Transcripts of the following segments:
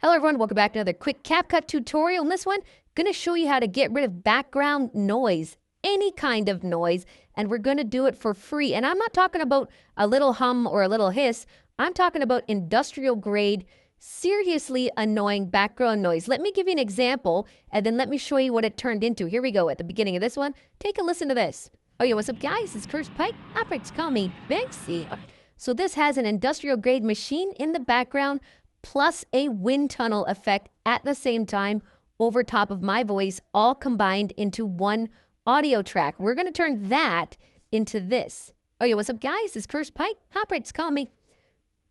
Hello everyone, welcome back to another quick CapCut tutorial. In this one, going to show you how to get rid of background noise, any kind of noise, and we're going to do it for free. And I'm not talking about a little hum or a little hiss. I'm talking about industrial grade, seriously annoying background noise. Let me give you an example, and then let me show you what it turned into. Here we go at the beginning of this one. Take a listen to this. Oh yeah, what's up guys? It's Curse Pike. Operates call me Banksy. So this has an industrial grade machine in the background, plus a wind tunnel effect at the same time over top of my voice, all combined into one audio track. We're going to turn that into this. Oh yeah, what's up guys? It's Curse Pike. Operates call me.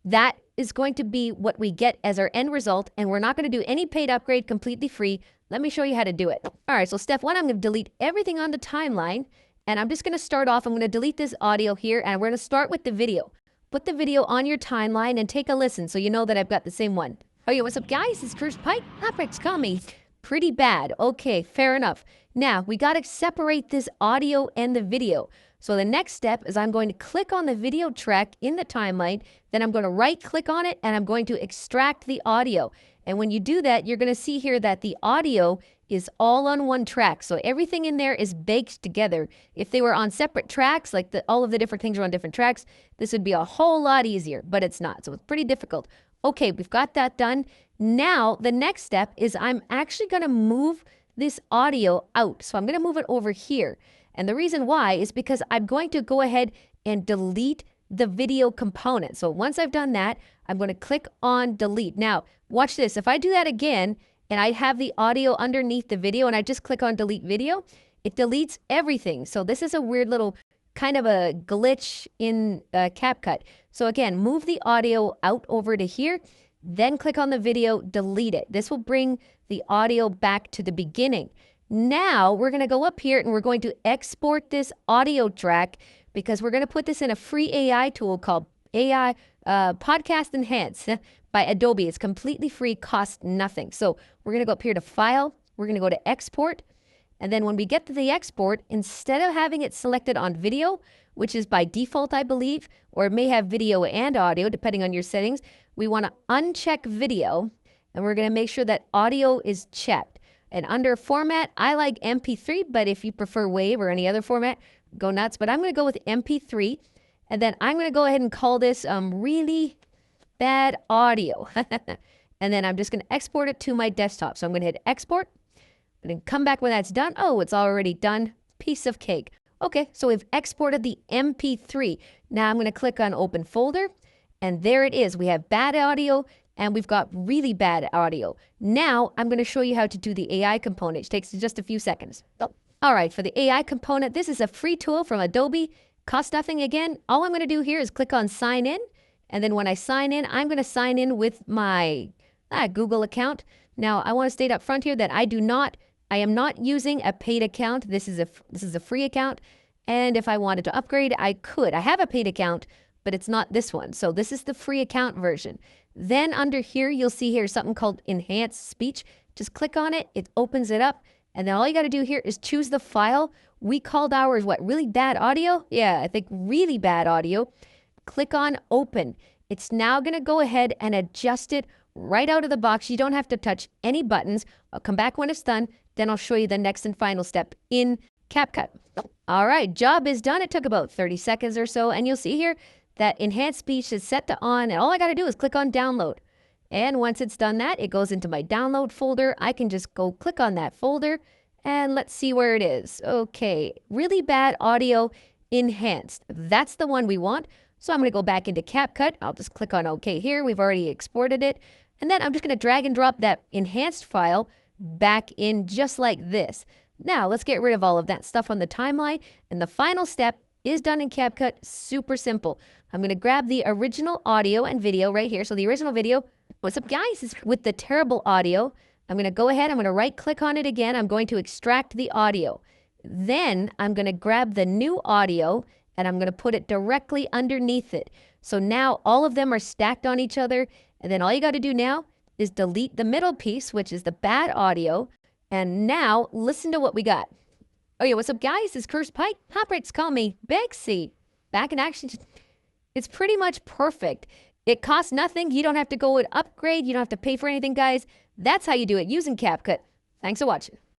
That is going to be what we get as our end result, and we're not going to do any paid upgrade, completely free. Let me show you how to do it. All right, so step one, I'm going to delete everything on the timeline, and I'm just going to start off. I'm going to delete this audio here, and we're going to start with the video. Put the video on your timeline and take a listen so you know that I've got the same one. Oh yeah, what's up guys? It's Curse Pike. Operates call me. Pretty bad. Okay, fair enough. Now, we got to separate this audio and the video. So the next step is I'm going to click on the video track in the timeline, then I'm going to right click on it and I'm going to extract the audio. And when you do that, you're going to see here that the audio is all on one track. So everything in there is baked together. If they were on separate tracks, like all of the different things are on different tracks, this would be a whole lot easier, but it's not. So it's pretty difficult. Okay, we've got that done. Now, the next step is I'm actually going to move this audio out. So I'm going to move it over here. And the reason why is because I'm going to go ahead and delete the video component. So once I've done that, I'm going to click on delete. Now, watch this. If I do that again, and I have the audio underneath the video, and I just click on delete video, it deletes everything. So this is a weird little kind of a glitch in CapCut. So again, move the audio out over to here, then click on the video, delete it. This will bring the audio back to the beginning. Now we're going to go up here and we're going to export this audio track because we're going to put this in a free AI tool called AI Podcast Enhance by Adobe. It's completely free, costs nothing. So we're going to go up here to File. We're going to go to Export. And then when we get to the export, instead of having it selected on video, which is by default, I believe, or it may have video and audio, depending on your settings, we want to uncheck video. And we're going to make sure that audio is checked. And under format, I like MP3, but if you prefer WAV or any other format, go nuts. But I'm going to go with MP3. And then I'm going to go ahead and call this really bad audio. And then I'm just going to export it to my desktop. So I'm going to hit export. And then come back when that's done. Oh, it's already done. Piece of cake. Okay, so we've exported the MP3. Now I'm going to click on open folder. And there it is. We have bad audio. And we've got really bad audio. Now, I'm going to show you how to do the AI component. It takes just a few seconds. All right, for the AI component, this is a free tool from Adobe. Costs nothing again. All I'm going to do here is click on sign in. And then when I sign in, I'm going to sign in with my Google account. Now, I want to state up front here that I am not using a paid account. This is a free account. And if I wanted to upgrade, I could. I have a paid account, but it's not this one. So this is the free account version. Then under here, you'll see here something called Enhanced Speech. Just click on it. It opens it up. And then all you got to do here is choose the file. We called ours, what, really bad audio? Yeah, I think really bad audio. Click on Open. It's now going to go ahead and adjust it right out of the box. You don't have to touch any buttons. I'll come back when it's done. Then I'll show you the next and final step in CapCut. All right, job is done. It took about 30 seconds or so. And you'll see here that enhanced speech is set to on, and all I got to do is click on download. And once it's done that, it goes into my download folder. I can just go click on that folder and let's see where it is. Okay, really bad audio enhanced. That's the one we want. So I'm going to go back into CapCut. I'll just click on OK here. We've already exported it. And then I'm just going to drag and drop that enhanced file back in just like this. Now let's get rid of all of that stuff on the timeline. And the final step is done in CapCut. Super simple. I'm going to grab the original audio and video right here. So the original video, what's up guys, is with the terrible audio. I'm going to go ahead, I'm going to right click on it again. I'm going to extract the audio. Then I'm going to grab the new audio and I'm going to put it directly underneath it. So now all of them are stacked on each other. And then all you got to do now is delete the middle piece, which is the bad audio. And now listen to what we got. Oh yeah, what's up guys? It's Curse Pike. Operates call me Banksy. Back in action. It's pretty much perfect. It costs nothing. You don't have to go and upgrade. You don't have to pay for anything, guys. That's how you do it using CapCut. Thanks for watching.